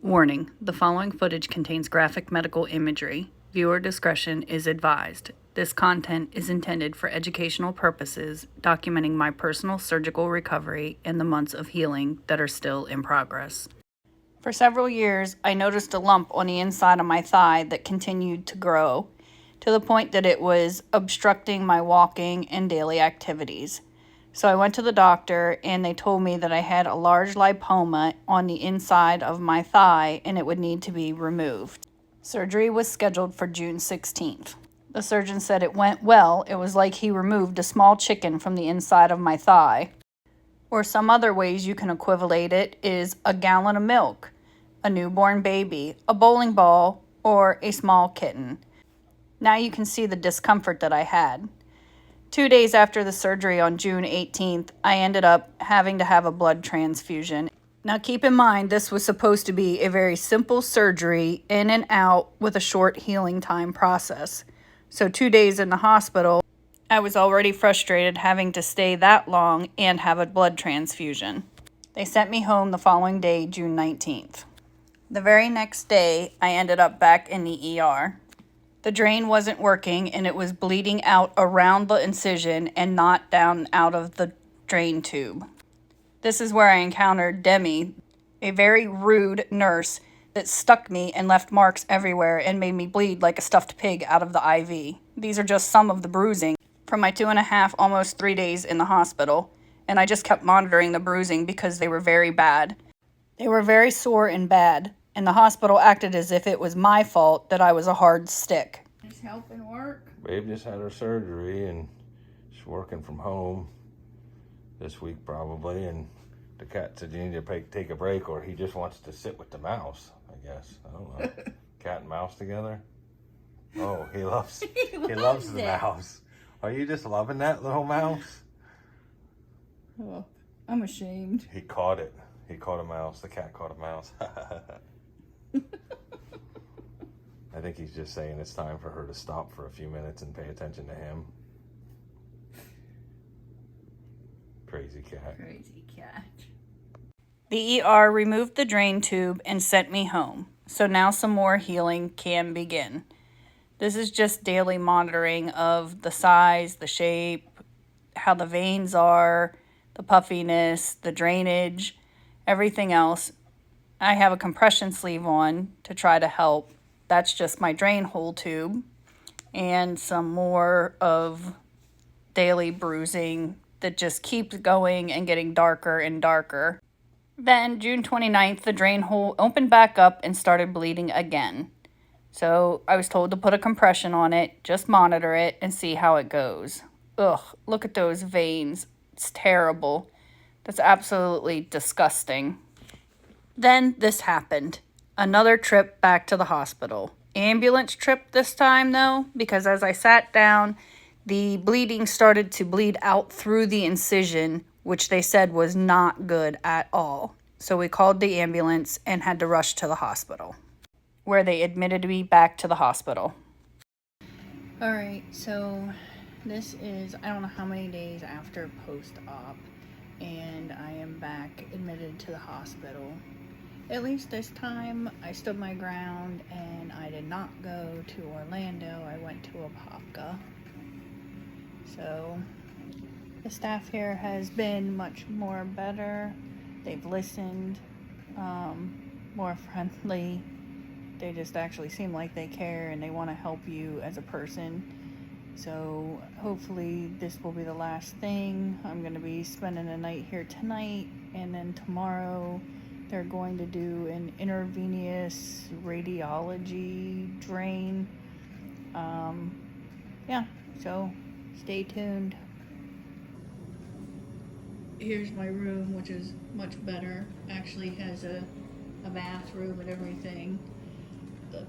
Warning: the following footage contains graphic medical imagery. Viewer discretion is advised. This content is intended for educational purposes, documenting my personal surgical recovery and the months of healing that are still in progress. For several years, I noticed a lump on the inside of my thigh that continued to grow, to the point that it was obstructing my walking and daily activities. So I went to the doctor and they told me that I had a large lipoma on the inside of my thigh and it would need to be removed. Surgery was scheduled for June 16th. The surgeon said it went well. It was like he removed a small chicken from the inside of my thigh. Or some other ways you can equivalate it is a gallon of milk, a newborn baby, a bowling ball, or a small kitten. Now you can see the discomfort that I had. 2 days after the surgery on June 18th, I ended up having to have a blood transfusion. Now keep in mind, this was supposed to be a very simple surgery, in and out, with a short healing time process. So 2 days in the hospital, I was already frustrated having to stay that long and have a blood transfusion. They sent me home the following day, June 19th. The very next day, I ended up back in the ER. The drain wasn't working and it was bleeding out around the incision and not down out of the drain tube. This is where I encountered Demi, a very rude nurse that stuck me and left marks everywhere and made me bleed like a stuffed pig out of the IV. These are just some of the bruising from my 2.5, almost 3 days in the hospital, and I just kept monitoring the bruising because they were very bad. They were very sore and bad, and the hospital acted as if it was my fault that I was a hard stick. Is helping work? Babe just had her surgery and she's working from home this week probably, and the cat said you need to take a break, or he just wants to sit with the mouse, I guess. I don't know. Cat and mouse together? Oh, he loves the mouse. Are you just loving that little mouse? Oh, I'm ashamed. He caught it. He caught a mouse. The cat caught a mouse. I think he's just saying it's time for her to stop for a few minutes and pay attention to him. Crazy cat. Crazy cat. The ER removed the drain tube and sent me home. So now some more healing can begin. This is just daily monitoring of the size, the shape, how the veins are, the puffiness, the drainage, everything else. I have a compression sleeve on to try to help. That's just my drain hole tube, and some more of daily bruising that just keeps going and getting darker and darker. Then June 29th, the drain hole opened back up and started bleeding again. So I was told to put a compression on it, just monitor it and see how it goes. Ugh, look at those veins. It's terrible. That's absolutely disgusting. Then this happened. Another trip back to the hospital. Ambulance trip this time though, because as I sat down, the bleeding started to bleed out through the incision, which they said was not good at all. So we called the ambulance and had to rush to the hospital, where they admitted me back to the hospital. Alright, so this is, I don't know how many days after post-op, and I am back admitted to the hospital. At least this time, I stood my ground and I did not go to Orlando. I went to Apopka. So the staff here has been much more better. They've listened, more friendly. They just actually seem like they care and they want to help you as a person. So hopefully this will be the last thing. I'm going to be spending the night here tonight, and then tomorrow they're going to do an intravenous radiology drain. Yeah, so stay tuned. Here's my room, which is much better. Actually has a bathroom and everything. The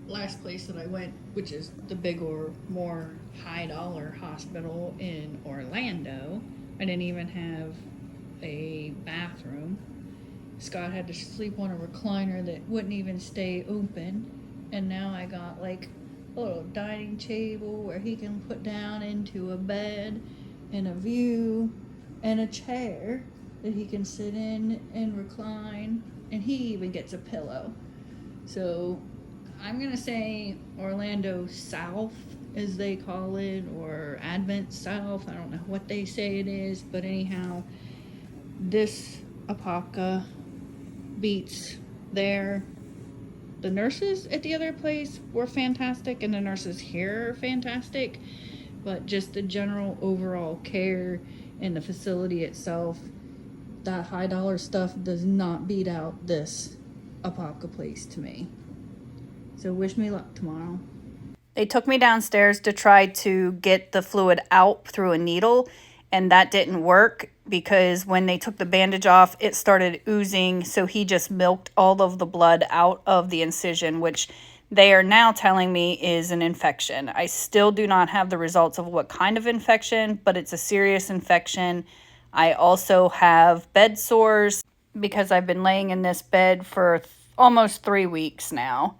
last place that I went, which is the bigger, more high-dollar hospital in Orlando, I didn't even have a bathroom. Scott had to sleep on a recliner that wouldn't even stay open, and now I got like a little dining table where he can put down into a bed and a view and a chair that he can sit in and recline, and he even gets a pillow. So I'm gonna say Orlando South, as they call it, or Advent South. I don't know what they say it is, but anyhow, this Apopka beats there. The nurses at the other place were fantastic, and the nurses here are fantastic, but just the general overall care in the facility itself, that high dollar stuff does not beat out this Apopka place to me. So wish me luck tomorrow. They took me downstairs to try to get the fluid out through a needle, and that didn't work because when they took the bandage off, it started oozing. So he just milked all of the blood out of the incision, which they are now telling me is an infection. I still do not have the results of what kind of infection, but it's a serious infection. I also have bed sores because I've been laying in this bed for almost 3 weeks now.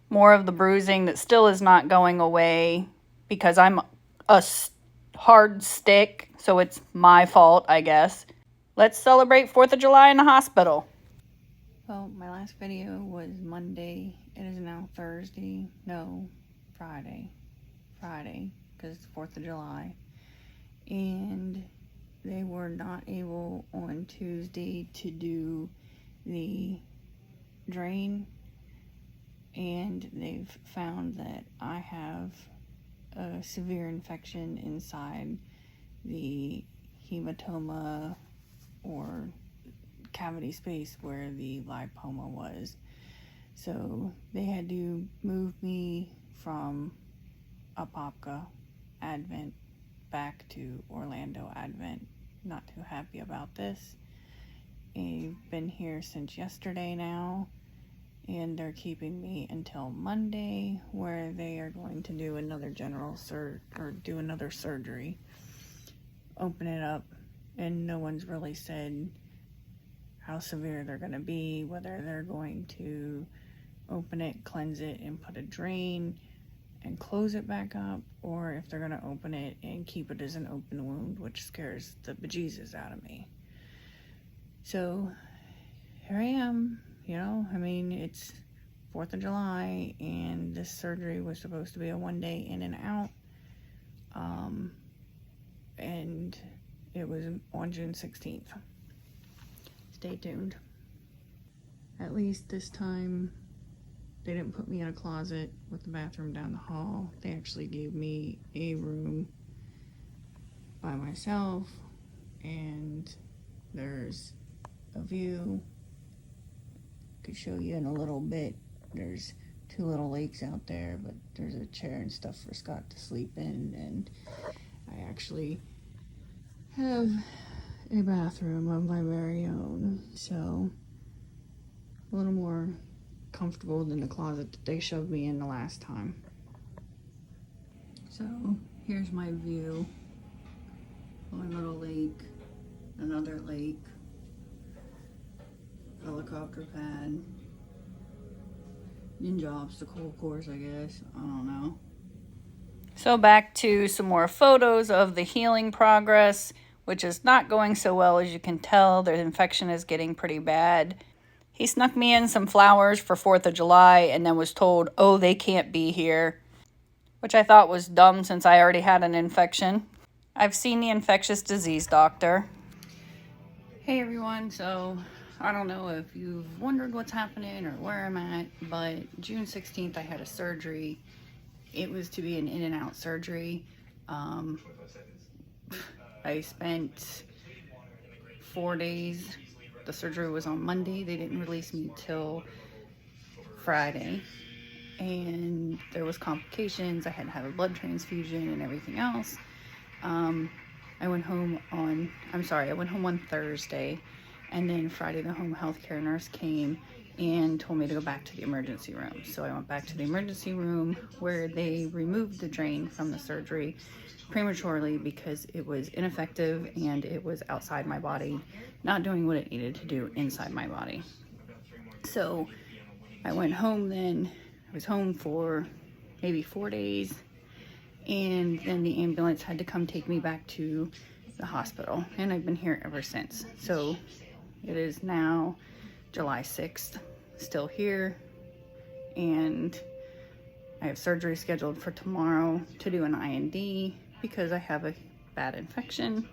More of the bruising that still is not going away because I'm a hard stick, so it's my fault, I guess. Let's celebrate 4th of July in the hospital. Well, my last video was Monday. It is now Thursday. No, Friday. Friday, because it's 4th of July. And they were not able on Tuesday to do the drain. And they've found that I have a severe infection inside the hematoma or cavity space where the lipoma was. So they had to move me from Apopka Advent back to Orlando Advent. Not too happy about this. I've been here since yesterday now, and they're keeping me until Monday, where they are going to do another do another surgery, open it up, and no one's really said how severe they're going to be, whether they're going to open it, cleanse it, and put a drain and close it back up, or if they're going to open it and keep it as an open wound, which scares the bejesus out of me. So here I am. You know, I mean, it's 4th of July, and this surgery was supposed to be a 1 day in and out. And it was on June 16th. Stay tuned. At least this time, they didn't put me in a closet with the bathroom down the hall. They actually gave me a room by myself, and there's a view. Could show you in a little bit. There's 2 little lakes out there, but there's a chair and stuff for Scott to sleep in, and I actually have a bathroom of my very own, so a little more comfortable than the closet that they shoved me in the last time. So here's my view. One little lake, another lake, helicopter pad, ninja obstacle course, I guess. I don't know. So back to some more photos of the healing progress, which is not going so well. As you can tell, the infection is getting pretty bad. He snuck me in some flowers for 4th of July and then was told, oh, they can't be here, which I thought was dumb since I already had an infection. I've seen the infectious disease doctor. Hey everyone, so I don't know if you've wondered what's happening or where I'm at, but June 16th I had a surgery. It was to be an in and out surgery. I spent 4 days. The surgery was on Monday. They didn't release me till Friday, and there was complications. I had to have a blood transfusion and everything else. I went home on Thursday, and then Friday the home health care nurse came and told me to go back to the emergency room. So I went back to the emergency room, where they removed the drain from the surgery prematurely because it was ineffective and it was outside my body, not doing what it needed to do inside my body. So I went home then. I was home for maybe 4 days, and then the ambulance had to come take me back to the hospital, and I've been here ever since. So it is now July 6th, still here. And I have surgery scheduled for tomorrow to do an IND because I have a bad infection.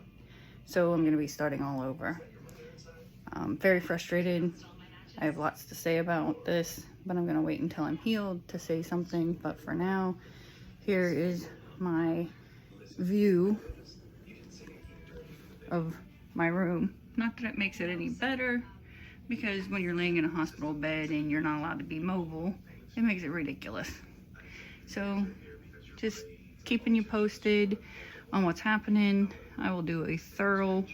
So I'm going to be starting all over. I'm very frustrated. I have lots to say about this, but I'm going to wait until I'm healed to say something. But for now, here is my view of my room. Not that it makes it any better, because when you're laying in a hospital bed and you're not allowed to be mobile, it makes it ridiculous. So just keeping you posted on what's happening. I will do a thorough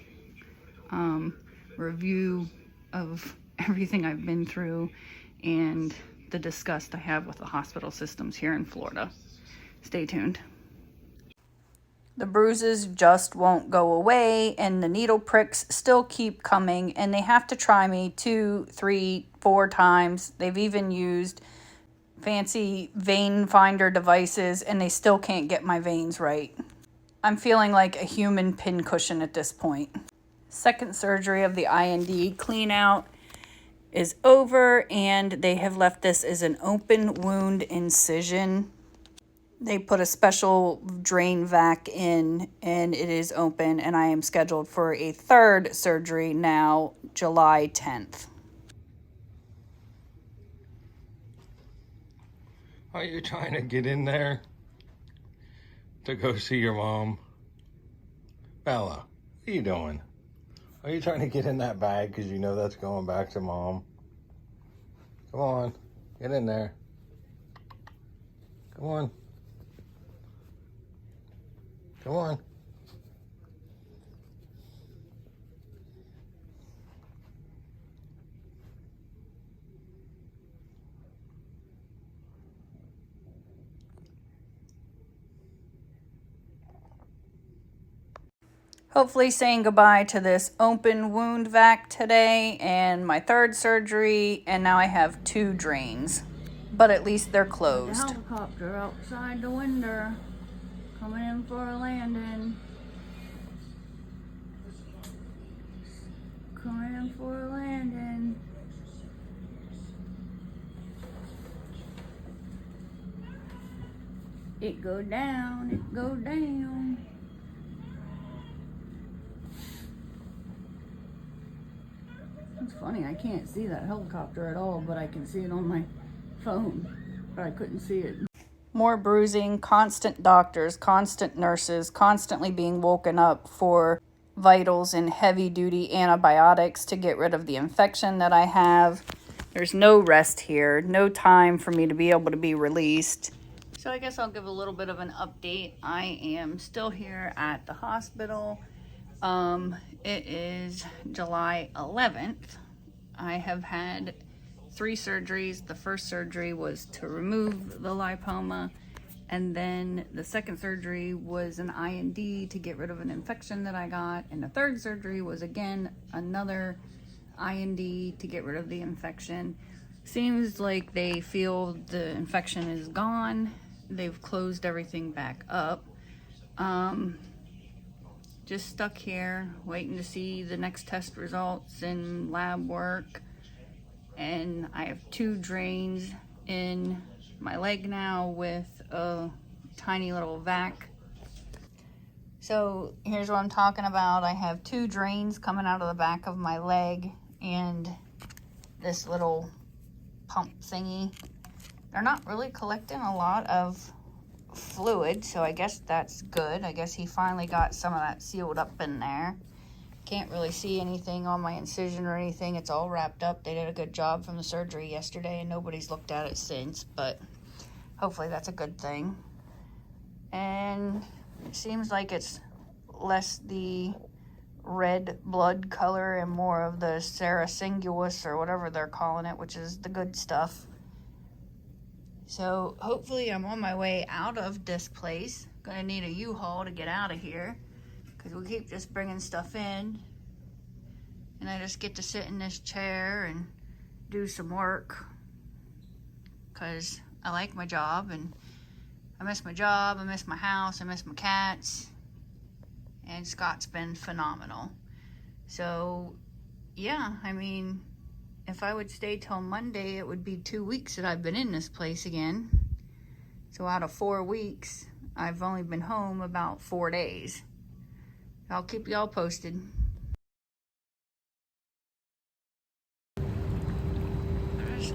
review of everything I've been through and the disgust I have with the hospital systems here in Florida. Stay tuned. The bruises just won't go away, and the needle pricks still keep coming, and they have to try me 2, 3, 4 times. They've even used fancy vein finder devices, and they still can't get my veins right. I'm feeling like a human pincushion at this point. Second surgery of the IND clean out is over, and they have left this as an open wound incision. They put a special drain vac in, and it is open, and I am scheduled for a third surgery now, July 10th. Are you trying to get in there to go see your mom? Bella, what are you doing? Are you trying to get in that bag because you know that's going back to mom? Come on, get in there. Come on. Come on. Hopefully saying goodbye to this open wound vac today and my third surgery, and now I have 2 drains. But at least they're closed. The helicopter outside the window, coming in for a landing. Coming in for a landing. It go down, it go down. It's funny, I can't see that helicopter at all, but I can see it on my phone, but I couldn't see it. More bruising, constant doctors, constant nurses, constantly being woken up for vitals and heavy-duty antibiotics to get rid of the infection that I have. There's no rest here, no time for me to be able to be released. So I guess I'll give a little bit of an update. I am still here at the hospital. It is July 11th. I have had 3 surgeries. The first surgery was to remove the lipoma, and then the second surgery was an IND to get rid of an infection that I got, and the third surgery was again another IND to get rid of the infection. Seems like they feel the infection is gone. They've closed everything back up. Just stuck here waiting to see the next test results and lab work. And I have 2 drains in my leg now with a tiny little vac. So here's what I'm talking about. I have 2 drains coming out of the back of my leg and this little pump thingy. They're not really collecting a lot of fluid, so I guess that's good. I guess he finally got some of that sealed up in there. Can't really see anything on my incision or anything. It's all wrapped up. They did a good job from the surgery yesterday, and nobody's looked at it since, but hopefully that's a good thing. And it seems like it's less the red blood color and more of the sericingulus or whatever they're calling it, which is the good stuff. So hopefully I'm on my way out of this place. Gonna need a U-Haul to get out of here because we keep just bringing stuff in. And I just get to sit in this chair and do some work because I like my job, and I miss my job, I miss my house, I miss my cats, and Scott's been phenomenal. So yeah, I mean, if I would stay till Monday, it would be 2 weeks that I've been in this place again. So out of 4 weeks, I've only been home about 4 days. I'll keep y'all posted. Just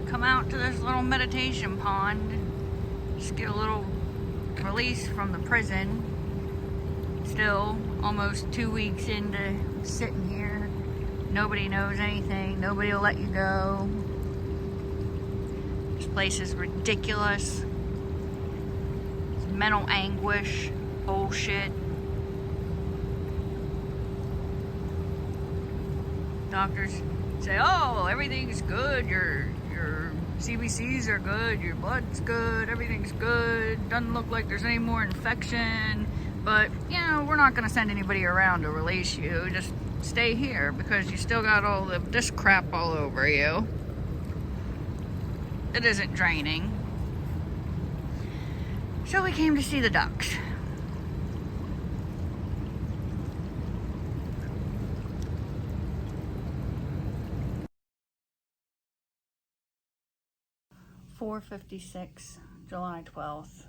come out to this little meditation pond. Just get a little release from the prison. Still almost 2 weeks into sitting here. Nobody knows anything. Nobody will let you go. This place is ridiculous. It's mental anguish, bullshit. Doctors say, oh, everything's good. Your CBCs are good. Your blood's good. Everything's good. Doesn't look like there's any more infection. But, you know, we're not going to send anybody around to release you. Just stay here because you still got all of this crap all over you. It isn't draining. So we came to see the ducks. $4:56, July 12th.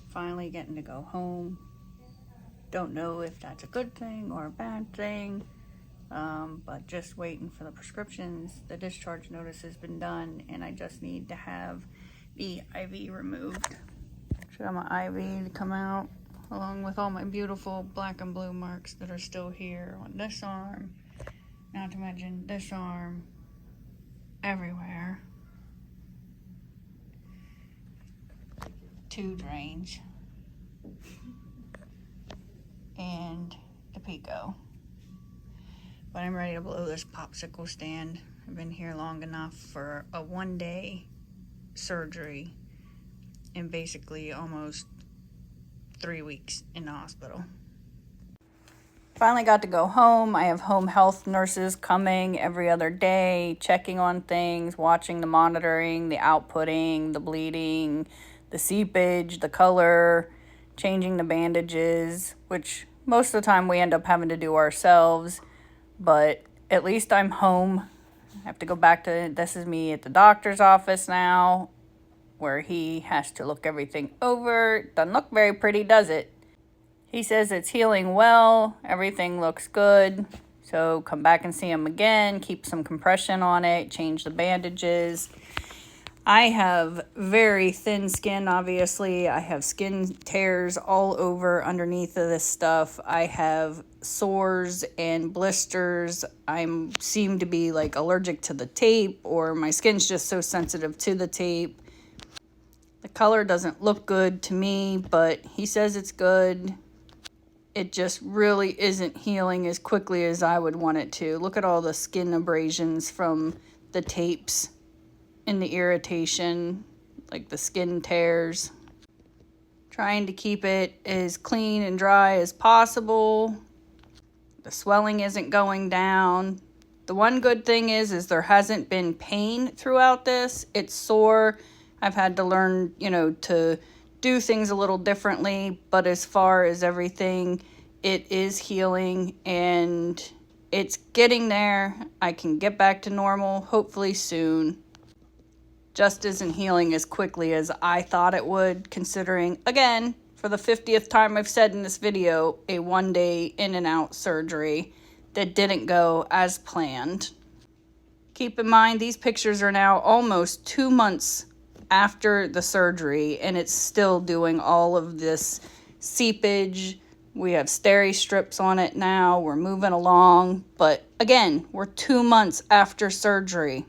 Finally getting to go home. Don't know if that's a good thing or a bad thing, but just waiting for the prescriptions. The discharge notice has been done, and I just need to have the IV removed. Should have my IV to come out, along with all my beautiful black and blue marks that are still here on this arm, not to mention this arm, everywhere. 2 drains. And the Pico. But I'm ready to blow this popsicle stand. I've been here long enough for a 1-day surgery and basically almost 3 weeks in the hospital. Finally got to go home. I have home health nurses coming every other day, checking on things, watching the monitoring, the outputting, the bleeding, the seepage, the color, changing the bandages, which most of the time we end up having to do ourselves, but at least I'm home. I have to go back to, this is me at the doctor's office now, where he has to look everything over. Doesn't look very pretty, does it? He says it's healing well, everything looks good, so come back and see him again, keep some compression on it, change the bandages. I have very thin skin, obviously. I have skin tears all over underneath of this stuff. I have sores and blisters. I seem to be like allergic to the tape, or my skin's just so sensitive to the tape. The color doesn't look good to me, but he says it's good. It just really isn't healing as quickly as I would want it to. Look at all the skin abrasions from the tapes. And the irritation, like the skin tears. Trying to keep it as clean and dry as possible. The swelling isn't going down. The one good thing is there hasn't been pain throughout this. It's sore. I've had to learn, to do things a little differently. But as far as everything, it is healing and it's getting there. I can get back to normal, hopefully soon. Just isn't healing as quickly as I thought it would, considering, again, for the 50th time I've said in this video, a 1-day in and out surgery that didn't go as planned. Keep in mind, these pictures are now almost 2 months after the surgery, and it's still doing all of this seepage. We have steri strips on it now. We're moving along. But again, we're 2 months after surgery.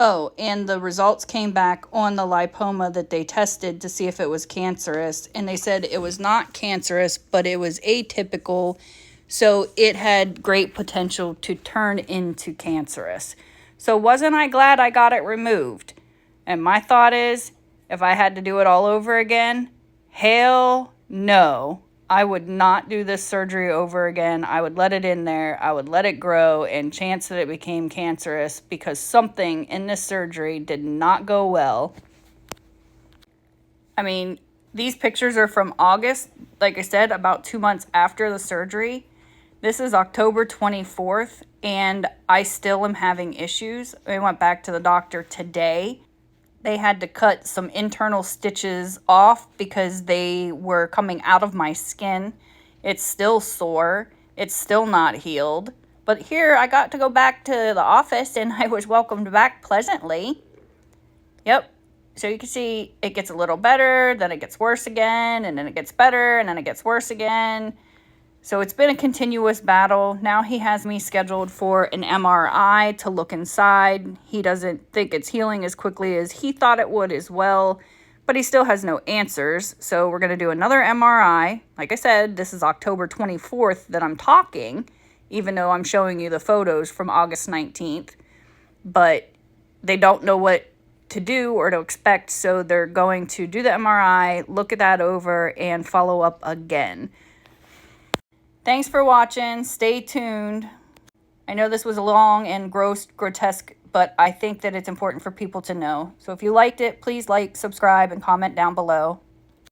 Oh, and the results came back on the lipoma that they tested to see if it was cancerous. And they said it was not cancerous, but it was atypical. So it had great potential to turn into cancerous. So wasn't I glad I got it removed? And my thought is, if I had to do it all over again, hell no. I would not do this surgery over again. I would let it in there. I would let it grow and chance that it became cancerous because something in this surgery did not go well. I mean, these pictures are from August, like I said, about 2 months after the surgery. This is October 24th, and I still am having issues. I went back to the doctor today. They had to cut some internal stitches off because they were coming out of my skin. It's still sore. It's still not healed. But here I got to go back to the office and I was welcomed back pleasantly. Yep. So you can see it gets a little better, then it gets worse again, and then it gets better, and then it gets worse again. So it's been a continuous battle. Now he has me scheduled for an MRI to look inside. He doesn't think it's healing as quickly as he thought it would as well, but he still has no answers. So we're going to do another MRI. Like I said, this is October 24th that I'm talking, even though I'm showing you the photos from August 19th. But they don't know what to do or to expect, so they're going to do the MRI, look at that over, and follow up again. Thanks for watching. Stay tuned. I know this was long and grotesque, but I think that it's important for people to know. So if you liked it, please like, subscribe, and comment down below.